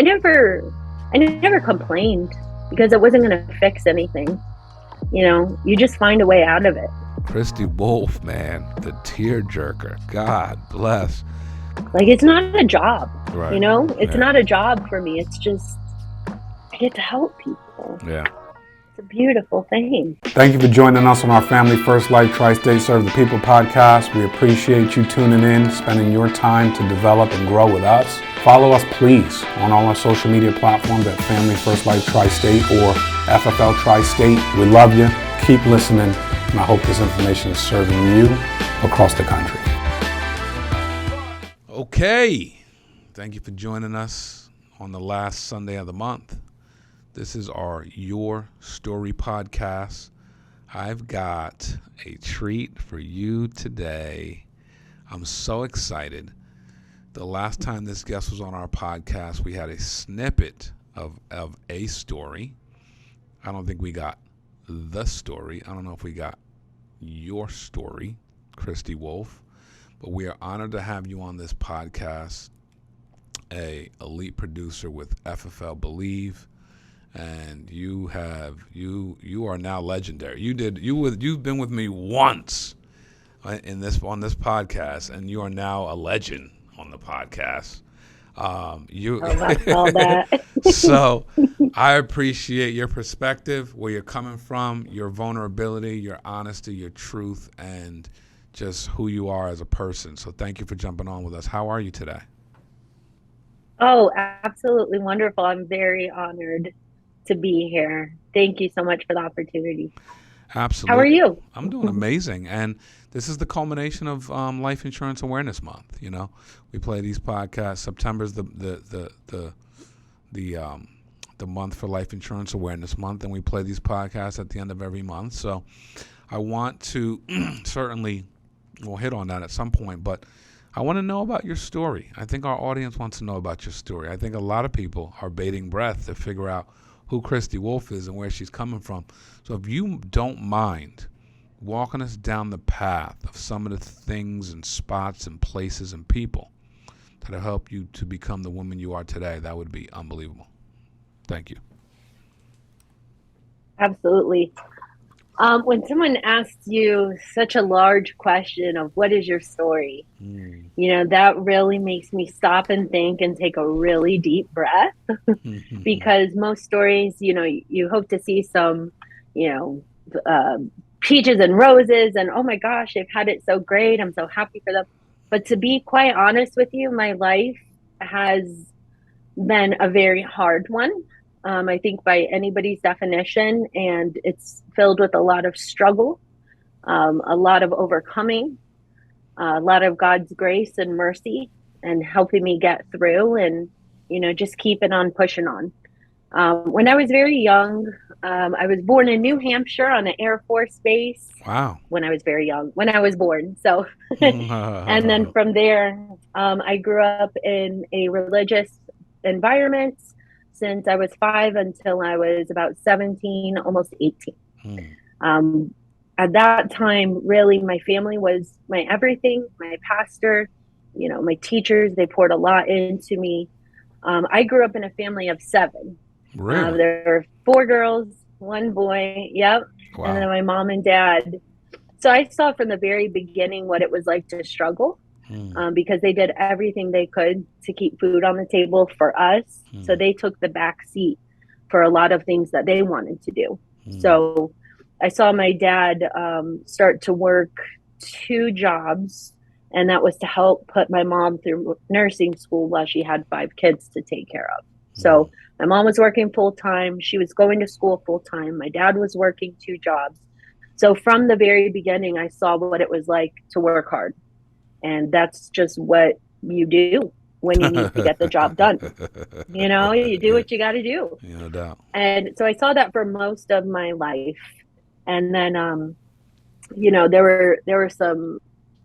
I never complained because it wasn't going to fix anything. You just find a way out of it. Christy Wolf, man, the tearjerker. God bless. Like, it's not a job, Right. It's not a job for me. It's just, I get to help people. Yeah. It's a beautiful thing. Thank you for joining us on our Family First Life Tri-State Serve the People podcast. We appreciate you tuning in, spending your time to develop and grow with us. Follow us, please, on all our social media platforms at Family First Life Tri-State or FFL Tri-State. We love you. Keep listening, and I hope this information is serving you across the country. Okay. Thank you for joining us on the last Sunday of the month. This is our Your Story podcast. I've got a treat for you today. I'm so excited. The last time this guest was on our podcast, we had a snippet of a story. I don't think we got the story. I don't know if we got your story, Christy Wolf. But we are honored to have you on this podcast, a elite producer with FFL Believe, and you are now legendary. You've been with me once on this podcast, and you are now a legend on the podcast. All that. So I appreciate your perspective, where you're coming from, your vulnerability, your honesty, your truth, and just who you are as a person. So thank you for jumping on with us. How are you today? Oh, absolutely wonderful. I'm very honored to be here. Thank you so much for the opportunity. Absolutely. How are you? I'm doing amazing. And this is the culmination of Life Insurance Awareness Month. We play these podcasts. September's the month for Life Insurance Awareness Month, and we play these podcasts at the end of every month. So I want to certainly, we'll hit on that at some point, but I want to know about your story. I think our audience wants to know about your story. I think a lot of people are bating breath to figure out who Christy Wolf is and where she's coming from. So if you don't mind walking us down the path of some of the things and spots and places and people that have helped you to become the woman you are today, that would be unbelievable. Thank you. Absolutely. When someone asks you such a large question of what is your story, that really makes me stop and think and take a really deep breath because most stories, you hope to see some, peaches and roses and, oh my gosh, they've had it so great. I'm so happy for them. But to be quite honest with you, my life has been a very hard one. I think by anybody's definition, and it's filled with a lot of struggle, a lot of overcoming, a lot of God's grace and mercy and helping me get through and, just keeping on pushing on. When I was very young, I was born in New Hampshire on an Air Force base. Wow. When I was very young, when I was born. So, and then from there, I grew up in a religious environment since I was 5 until I was about 17, almost 18. At that time, really, my family was my everything, my pastor, my teachers, they poured a lot into me. I grew up in a family of 7. Really? There were 4 girls, 1 boy. Yep. Wow. And then my mom and dad. So I saw from the very beginning what it was like to struggle. Because they did everything they could to keep food on the table for us. So they took the back seat for a lot of things that they wanted to do. So I saw my dad start to work 2 jobs, and that was to help put my mom through nursing school while she had 5 kids to take care of. So my mom was working full time. She was going to school full time. My dad was working 2 jobs. So from the very beginning, I saw what it was like to work hard. And that's just what you do when you need to get the job done. You do what you got to do. No doubt. And so I saw that for most of my life. And then, there were some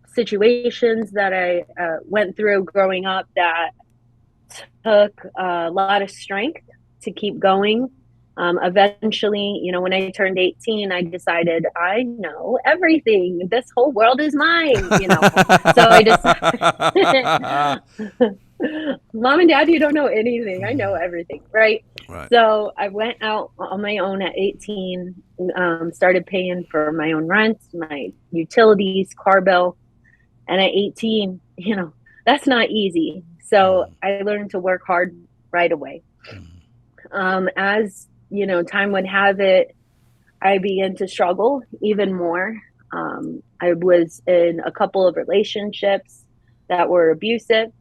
situations that I went through growing up that took a lot of strength to keep going. Eventually, when I turned 18, I decided I know everything. This whole world is mine, So I decided, Mom and Dad, you don't know anything. I know everything, right? Right. So I went out on my own at 18, started paying for my own rent, my utilities, car bill. And at 18, that's not easy. So I learned to work hard right away. As, time would have it, I began to struggle even more. I was in a couple of relationships that were abusive.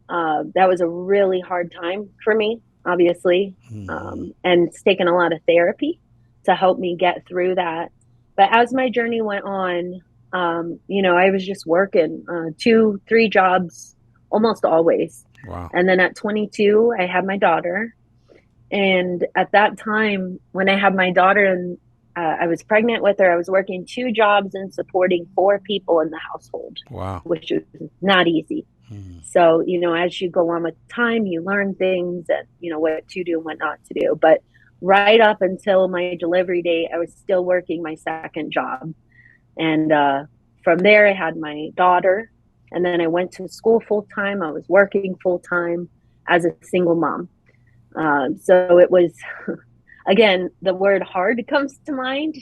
That was a really hard time for me, obviously. And it's taken a lot of therapy to help me get through that. But as my journey went on, I was just working 2-3 jobs almost always. Wow. And then at 22, I had my daughter. And at that time, when I had my daughter and I was pregnant with her, I was working 2 jobs and supporting 4 people in the household. Wow. Which was not easy. So, as you go on with time, you learn things and, what to do and what not to do. But right up until my delivery date, I was still working my second job. And from there, I had my daughter. And then I went to school full time. I was working full time as a single mom. So it was, again, the word hard comes to mind.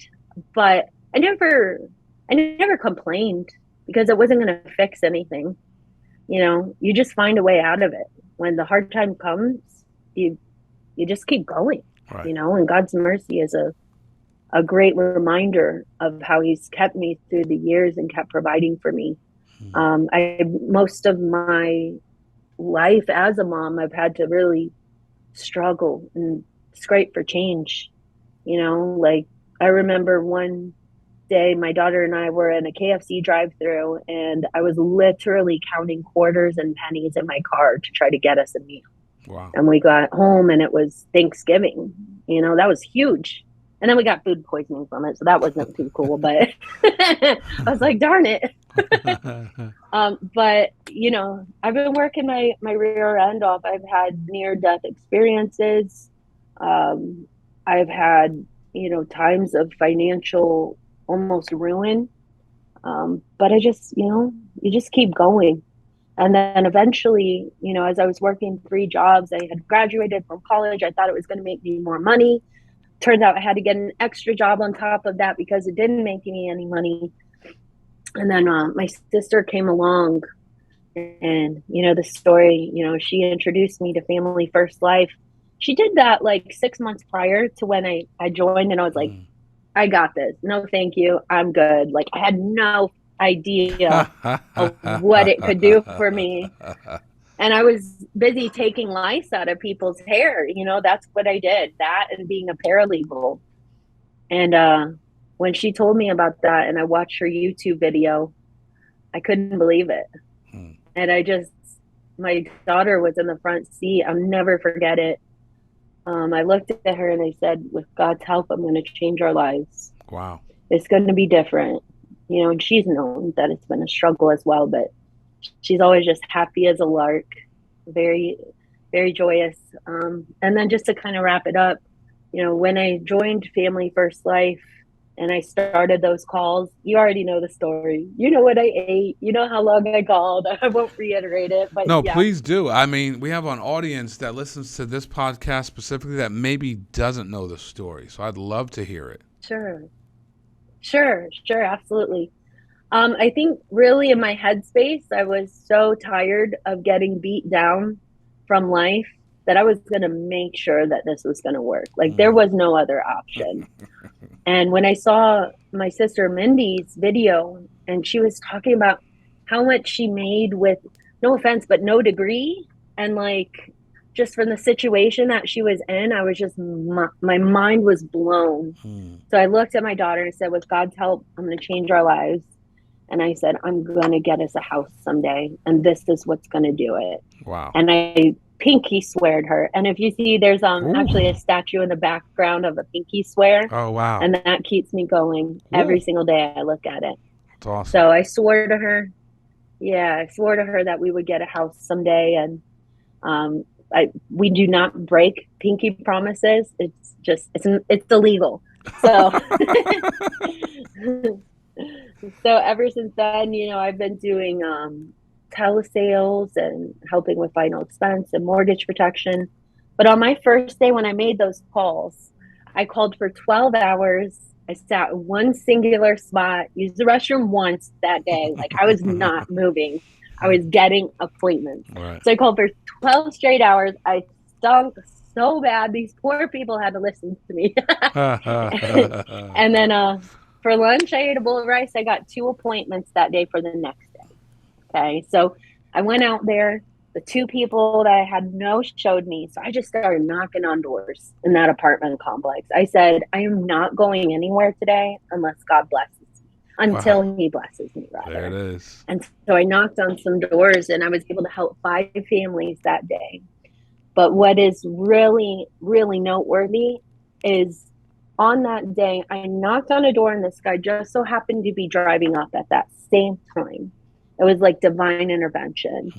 But I never complained because it wasn't going to fix anything. You just find a way out of it. When the hard time comes, you just keep going, right. And God's mercy is a great reminder of how he's kept me through the years and kept providing for me. Most of my life as a mom, I've had to really struggle and scrape for change. Like I remember one day my daughter and I were in a KFC drive-thru and I was literally counting quarters and pennies in my car to try to get us a meal. Wow. And we got home and it was Thanksgiving. That was huge. And then we got food poisoning from it, so that wasn't too cool, but I was like, darn it. But I've been working my rear end off. I've had near-death experiences. I've had times of financial almost ruin. But I just, you just keep going. And then eventually, as I was working 3 jobs, I had graduated from college. I thought it was going to make me more money. Turns out I had to get an extra job on top of that because it didn't make me any money. And then my sister came along and, the story, she introduced me to Family First Life. She did that like 6 months prior to when I joined, and I was like, I got this. No, thank you. I'm good. Like I had no idea of what it could do for me. And I was busy taking lice out of people's hair. That's what I did. That and being a paralegal. And when she told me about that and I watched her YouTube video, I couldn't believe it. And my daughter was in the front seat. I'll never forget it. I looked at her and I said, with God's help, I'm going to change our lives. Wow. It's going to be different. And she's known that it's been a struggle as well, but she's always just happy as a lark, very, very joyous. And then just to kind of wrap it up, when I joined Family First Life and I started those calls, you already know the story. You know what I ate. You know how long I called. I won't reiterate it. But no, yeah. Please do. I mean, we have an audience that listens to this podcast specifically that maybe doesn't know the story. So I'd love to hear it. Sure, absolutely. I think really in my headspace, I was so tired of getting beat down from life that I was going to make sure that this was going to work. Like there was no other option. And when I saw my sister Mindy's video and she was talking about how much she made with, no offense, but no degree, and like just from the situation that she was in, I was just, my mind was blown. So I looked at my daughter and said, with God's help, I'm going to change our lives. And I said, I'm going to get us a house someday. And this is what's going to do it. Wow. And I pinky sweared her. And if you see, there's actually a statue in the background of a pinky swear. Oh, wow. And that keeps me going every single day I look at it. That's awesome. So I swore to her. Yeah, I swore to her that we would get a house someday. And we do not break pinky promises. It's just, it's illegal. So, so ever since then, I've been doing telesales and helping with final expense and mortgage protection. But on my first day, when I made those calls, I called for 12 hours. I sat in one singular spot, used the restroom once that day. Like, I was not moving. I was getting appointments. Right. So I called for 12 straight hours. I stunk so bad. These poor people had to listen to me. And then for lunch, I ate a bowl of rice. I got 2 appointments that day for the next day. Okay. So I went out there. The 2 people that I had showed me. So I just started knocking on doors in that apartment complex. I said, I am not going anywhere today unless God blesses me, until he blesses me, rather. There it is. And so I knocked on some doors and I was able to help 5 families that day. But what is really, really noteworthy is on that day, I knocked on a door and this guy just so happened to be driving up at that same time. It was like divine intervention.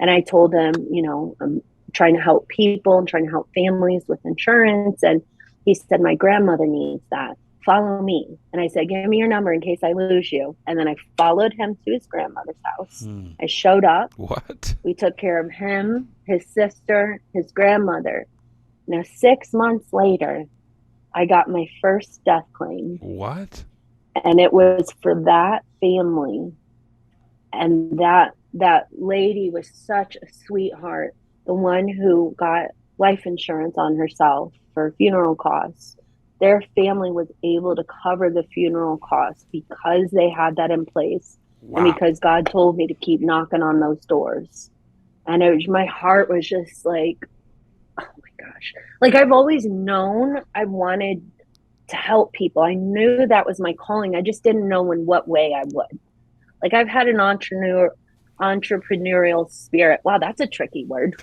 And I told him, you know, I'm trying to help people and trying to help families with insurance. And he said, my grandmother needs that. Follow me. And I said, give me your number in case I lose you. And then I followed him to his grandmother's house. I showed up. What? We took care of him, his sister, his grandmother. Now, 6 months later, I got my first death claim. What? And it was for that family. And that lady was such a sweetheart. The one who got life insurance on herself for funeral costs. Their family was able to cover the funeral costs because they had that in place. Wow. And because God told me to keep knocking on those doors. And my heart was just like, oh my gosh. Like, I've always known I wanted to help people. I knew that was my calling. I just didn't know in what way I would. Like, I've had an entrepreneurial spirit. Wow, that's a tricky word.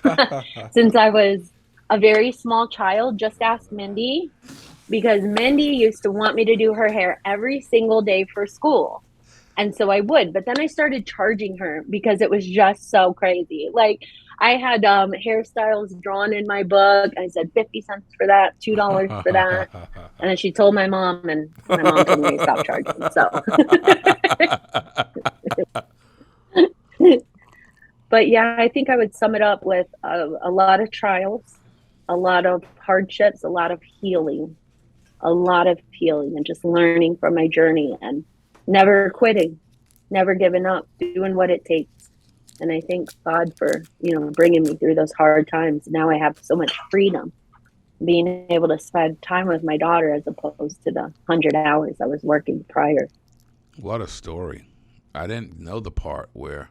Since I was a very small child. Just ask Mindy, because Mindy used to want me to do her hair every single day for school. And so I would, but then I started charging her because it was just so crazy. Like, I had hairstyles drawn in my book. I said 50 cents for that, $2 for that. And then she told my mom, and my mom told me to stop charging. So, but yeah, I think I would sum it up with a lot of trials, a lot of hardships, a lot of healing, and just learning from my journey and never quitting, never giving up, doing what it takes. And I thank God for, bringing me through those hard times. Now I have so much freedom, being able to spend time with my daughter as opposed to the 100 hours I was working prior. What a story. I didn't know the part where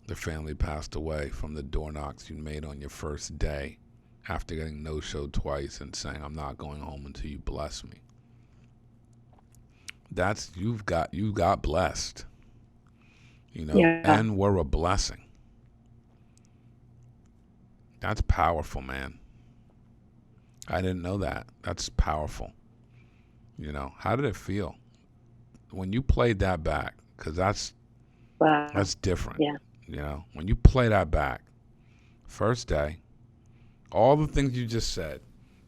the family passed away from the door knocks you made on your first day after getting no-showed twice and saying, I'm not going home until you bless me. You got blessed, Yeah. and we're a blessing. That's powerful, man. I didn't know that. That's powerful. How did it feel when you played that back? Because that's different. Yeah. When you play that back, first day, all the things you just said,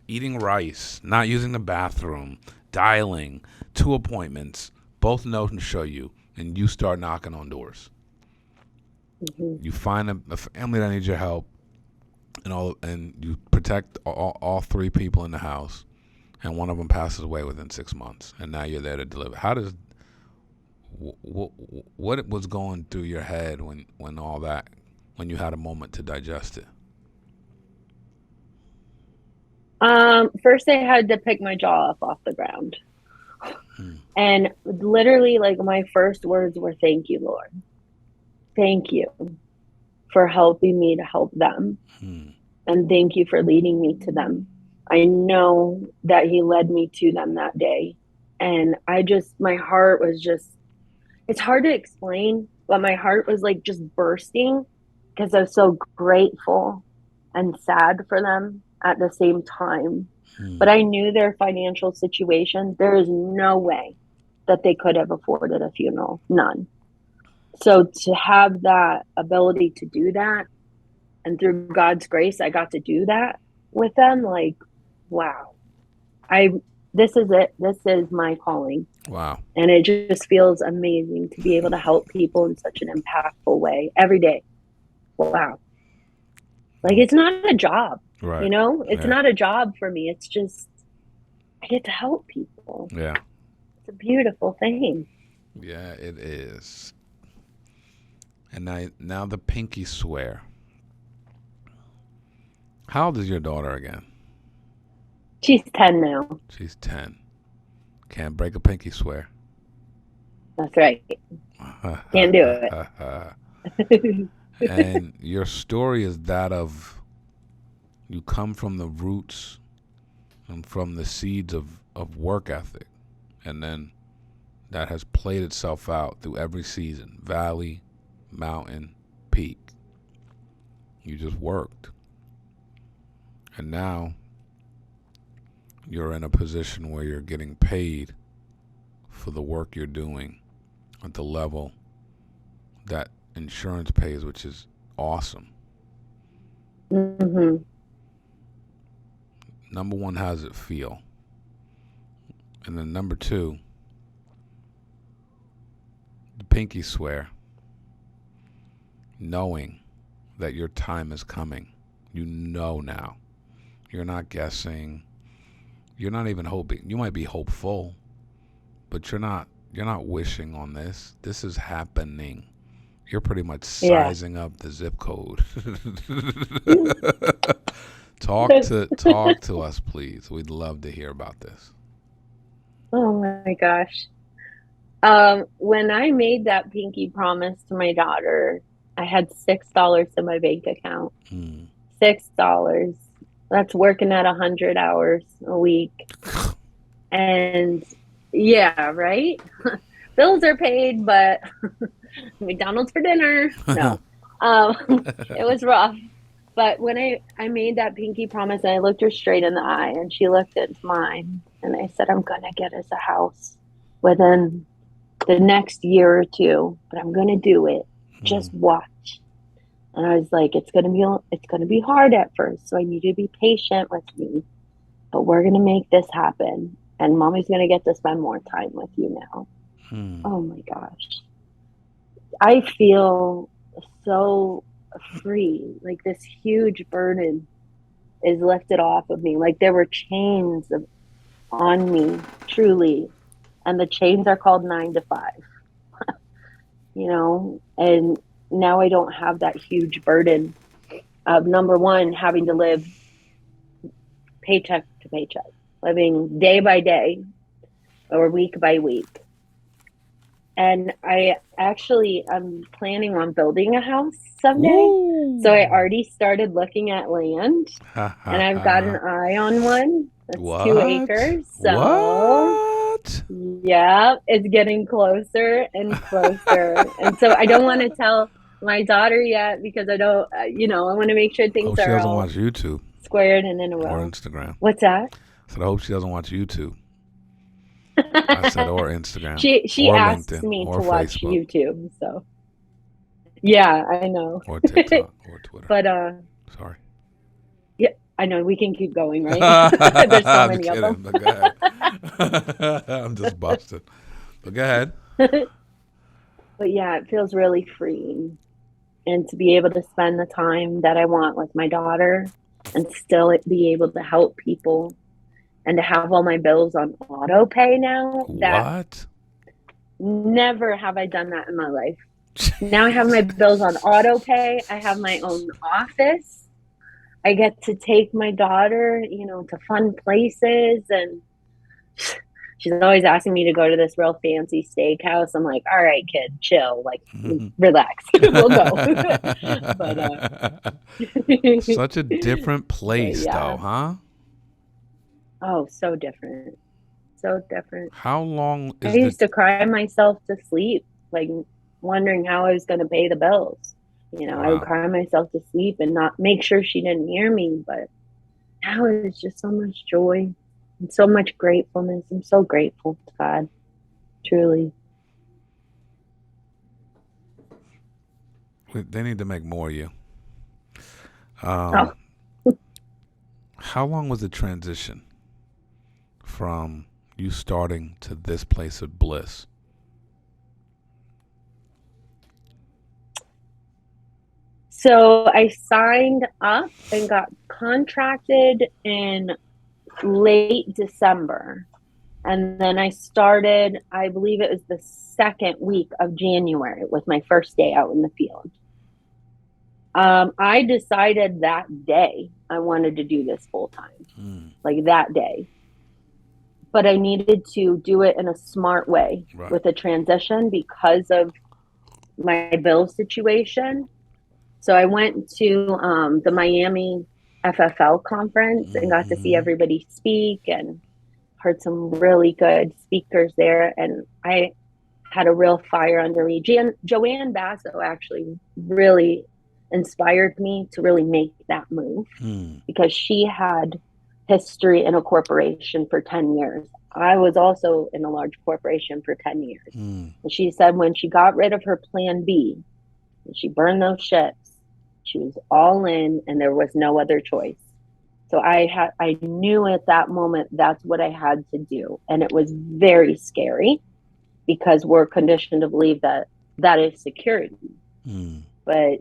eating rice, not using the bathroom, dialing, 2 appointments, both know and show you, and you start knocking on doors. Mm-hmm. You find a family that needs your help, and you protect all 3 people in the house, and one of them passes away within 6 months, and now you're there to deliver. What was going through your head when you had a moment to digest it? First I had to pick my jaw up off the ground. And literally, like, my first words were, thank you, Lord. Thank you for helping me to help them. And thank you for leading me to them. I know that he led me to them that day. And my heart was just, it's hard to explain, but my heart was like just bursting because I was so grateful and sad for them at the same time. But I knew their financial situation. There is no way that they could have afforded a funeral. None. So to have that ability to do that, and through God's grace, I got to do that with them. Like, wow. I this is it. This is my calling. Wow. And it just feels amazing to be able to help people in such an impactful way every day. Wow. Like, it's not a job, Right. you know? It's not a job for me. It's just, I get to help people. Yeah. It's a beautiful thing. Yeah, it is. And now the pinky swear. How old is your daughter again? She's 10 now. She's 10. Can't break a pinky swear. That's right. Can't do it. And your story is that of, you come from the roots and from the seeds of work ethic. And then that has played itself out through every season. Valley, mountain, peak. You just worked. And now you're in a position where you're getting paid for the work you're doing at the level that insurance pays, which is awesome. Mm-hmm. Number one, how does it feel? And then number two, the pinky swear, knowing that your time is coming. You know now. You're not guessing. You're not even hoping. You might be hopeful, but you're not wishing on this. This is happening. You're pretty much sizing up the zip code. Talk to us, please. We'd love to hear about this. Oh my gosh. When I made that pinky promise to my daughter, I had $6 in my bank account. $6. That's working at 100 hours a week. And yeah, right? Bills are paid, but McDonald's for dinner. No. It was rough. But when I made that pinky promise, and I looked her straight in the eye, and she looked into mine, and I said, I'm going to get us a house within the next year or two, but I'm going to do it. Just watch. And I was like, it's going to be hard at first, so I need you to be patient with me, but we're going to make this happen. And mommy's going to get to spend more time with you now. Oh my gosh. I feel so free. Like, this huge burden is lifted off of me. Like, there were chains on me, truly. And the chains are called 9 to 5. You know, and now I don't have that huge burden of, number one, having to live paycheck to paycheck, living day by day or week by week. And I actually am planning on building a house someday. Ooh. So I already started looking at land, and I've got an eye on one. That's 2 acres. So what? Yeah, it's getting closer and closer. And so I don't want to tell my daughter yet, because I don't, I want to make sure things are all watch YouTube squared and in a row. Or Instagram. What's that? I said, I hope she doesn't watch YouTube. I said, or Instagram. She or asks LinkedIn, me or to watch Facebook. YouTube, so yeah, I know. Or TikTok or Twitter. But sorry. Yeah, I know, we can keep going, right? There's so many of them. But go ahead. I'm just busted. But go ahead. But yeah, it feels really freeing, and to be able to spend the time that I want with my daughter and still be able to help people. And to have all my bills on auto pay now. What? Never have I done that in my life. Now I have my bills on auto pay. I have my own office. I get to take my daughter, to fun places. And she's always asking me to go to this real fancy steakhouse. I'm like, all right, kid, chill. Like, relax. We'll go. But, such a different place, though, huh? Oh, so different. So different. How long I used to cry myself to sleep, like wondering how I was going to pay the bills. Wow. I would cry myself to sleep and not make sure she didn't hear me. But now it's just so much joy and so much gratefulness. I'm so grateful to God, truly. They need to make more of you. How long was the transition from you starting to this place of bliss? So I signed up and got contracted in late December. And then I started, I believe it was the second week of January with my first day out in the field. I decided that day I wanted to do this full time, like that day. But I needed to do it in a smart way with a transition because of my bill situation. So I went to the Miami FFL conference and got to see everybody speak and heard some really good speakers there. And I had a real fire under me. Joanne Basso actually really inspired me to really make that move because she had history in a corporation for 10 years. I was also in a large corporation for 10 years. And she said when she got rid of her plan B, and she burned those ships, she was all in and there was no other choice. So I knew at that moment that's what I had to do. And it was very scary because we're conditioned to believe that that is security. But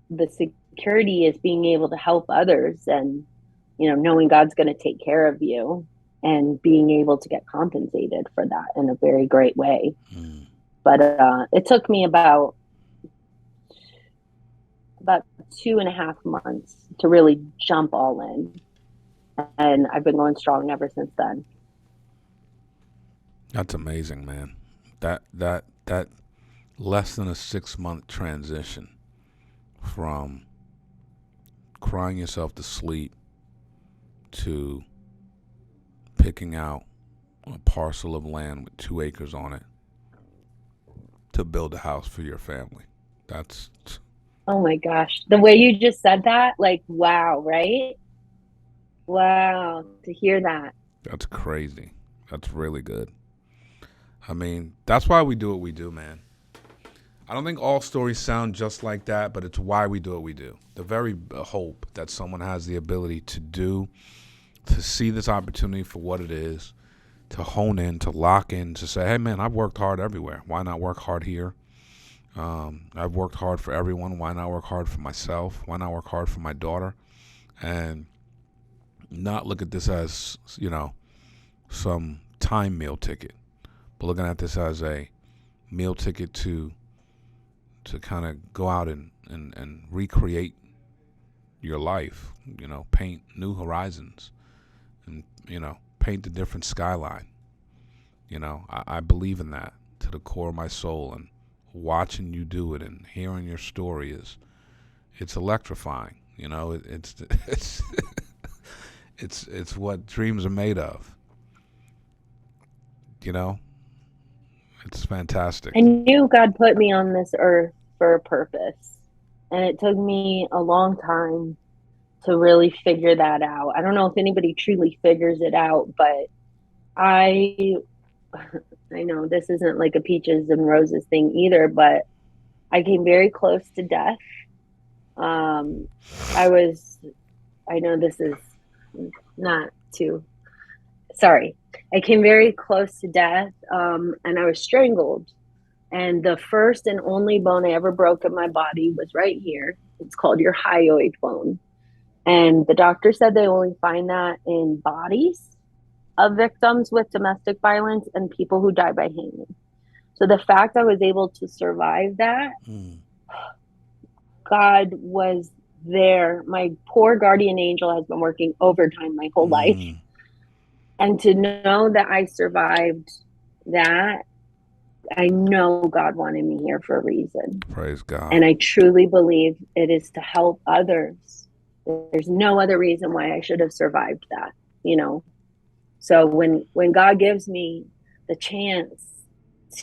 the security is being able to help others and, you know, knowing God's going to take care of you and being able to get compensated for that in a very great way. But it took me about 2.5 months to really jump all in. And I've been going strong ever since then. That's amazing, man. That less than a 6-month transition from crying yourself to sleep to picking out a parcel of land with 2 acres on it to build a house for your family. That's... Oh my gosh. The way you just said that, like, wow, right? Wow, to hear that. That's crazy. That's really good. I mean, that's why we do what we do, man. I don't think all stories sound just like that, but it's why we do what we do. The very hope that someone has the ability to see this opportunity for what it is, to hone in, to lock in, to say, hey, man, I've worked hard everywhere. Why not work hard here? I've worked hard for everyone. Why not work hard for myself? Why not work hard for my daughter? And not look at this as, you know, some time meal ticket, but looking at this as a meal ticket to kind of go out and recreate your life, you know, paint new horizons and, you know, paint a different skyline. You know, I believe in that to the core of my soul, and watching you do it and hearing your story it's electrifying. You know, it's it's what dreams are made of. You know, it's fantastic. I knew God put me on this earth for a purpose, and it took me a long time to really figure that out. I don't know if anybody truly figures it out, but I know this isn't like a peaches and roses thing either, but I came very close to death. I know this is not too, sorry. I came very close to death, and I was strangled. And the first and only bone I ever broke in my body was right here. It's called your hyoid bone. And the doctor said they only find that in bodies of victims with domestic violence and people who die by hanging. So the fact I was able to survive that, God was there. My poor guardian angel has been working overtime my whole life. And to know that I survived that, I know God wanted me here for a reason. Praise God. And I truly believe it is to help others. There's no other reason why I should have survived that, you know? So when God gives me the chance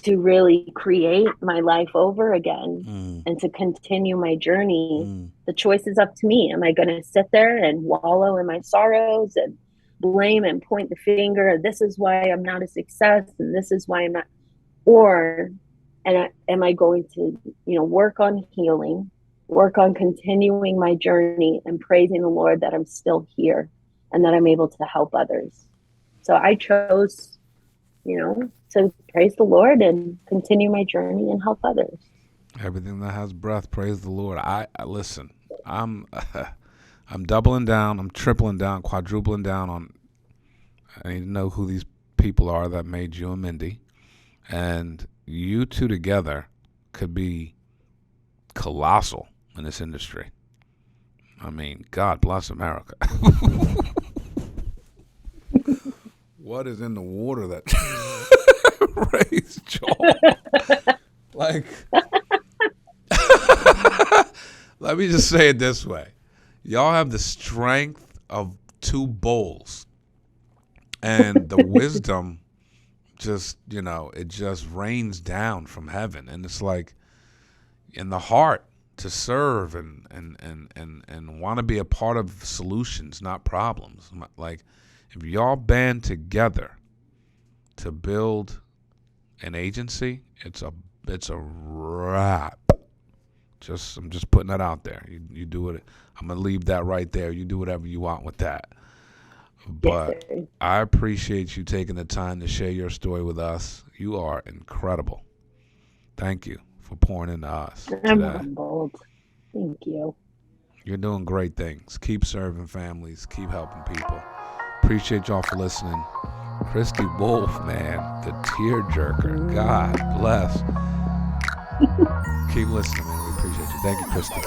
to really create my life over again and to continue my journey, the choice is up to me. Am I going to sit there and wallow in my sorrows and blame and point the finger? This is why I'm not a success, and this is why I'm not. Or am I going to, you know, work on healing, work on continuing my journey and praising the Lord that I'm still here and that I'm able to help others. So I chose, to praise the Lord and continue my journey and help others. Everything that has breath, praise the Lord. I listen. I'm doubling down. I'm tripling down, quadrupling down on. I need to know who these people are that made you and Mindy, and you two together could be colossal in this industry. I mean, God bless America. What is in the water that raised Joel? Like, let me just say it this way. Y'all have the strength of two bulls, and the wisdom just, it just rains down from heaven. And it's like in the heart to serve and want to be a part of solutions, not problems. Like, if y'all band together to build an agency, it's a wrap. I'm just putting that out there. You do it. I'm gonna leave that right there. You do whatever you want with that. But Yes, I appreciate you taking the time to share your story with us. You are incredible. Thank you for pouring into us I'm today. humbled. Thank you. You're doing great things. Keep serving families. Keep helping people. Appreciate y'all for listening. Christy Wolf, man, the tearjerker. God bless. Keep listening, man. We appreciate you. Thank you, Christy.